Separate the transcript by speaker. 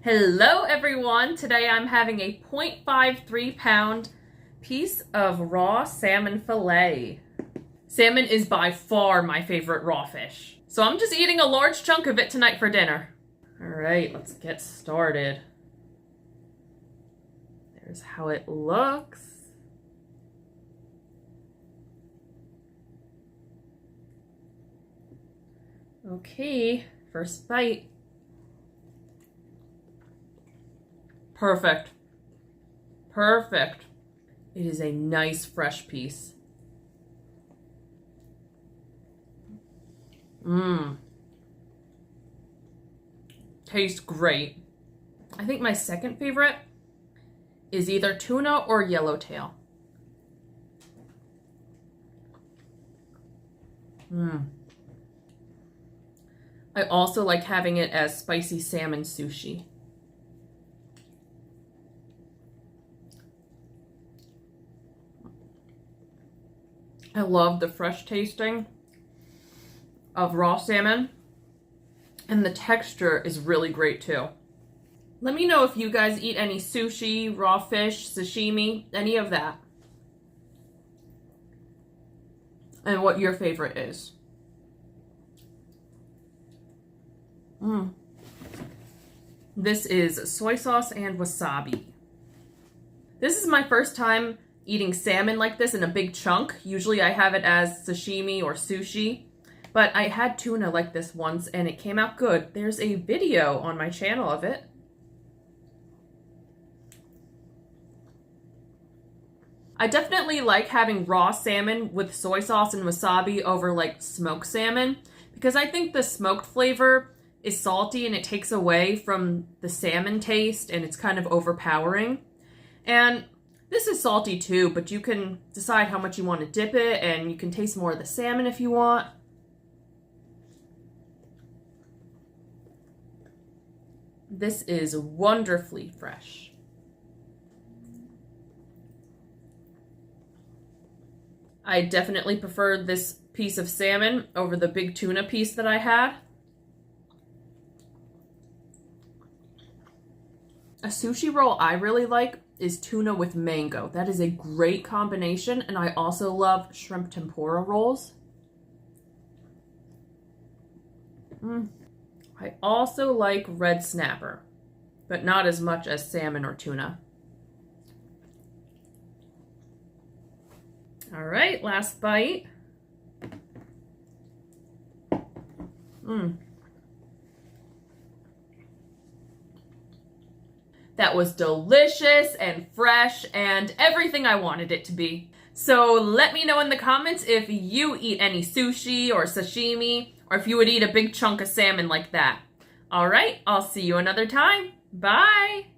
Speaker 1: Hello everyone! Today I'm having a 0.53 pound piece of raw salmon fillet. Salmon is by far my favorite raw fish, so I'm just eating a large chunk of it tonight for dinner. Alright, let's get started. There's how it looks. Okay, first bite. Perfect. Perfect. It is a nice fresh piece. Tastes great. I think my second favorite is either tuna or yellowtail. I also like having it as spicy salmon sushi. I love the fresh tasting of raw salmon, and the texture is really great too. Let me know if you guys eat any sushi, raw fish, sashimi, any of that, and what your favorite is. This is soy sauce and wasabi. This is my first time eating salmon like this in a big chunk. Usually I have it as sashimi or sushi, but I had tuna like this once and it came out good. There's a video on my channel of it. I definitely like having raw salmon with soy sauce and wasabi over like smoked salmon, because I think the smoked flavor is salty and it takes away from the salmon taste and it's kind of overpowering. And this is salty too, but you can decide how much you want to dip it, and you can taste more of the salmon if you want. This is wonderfully fresh. I definitely preferred this piece of salmon over the big tuna piece that I had. A sushi roll I really like is tuna with mango. That is a great combination, and I also love shrimp tempura rolls. I also like red snapper, but not as much as salmon or tuna. All right, last bite. That was delicious and fresh and everything I wanted it to be. So let me know in the comments if you eat any sushi or sashimi, or if you would eat a big chunk of salmon like that. All right, I'll see you another time. Bye.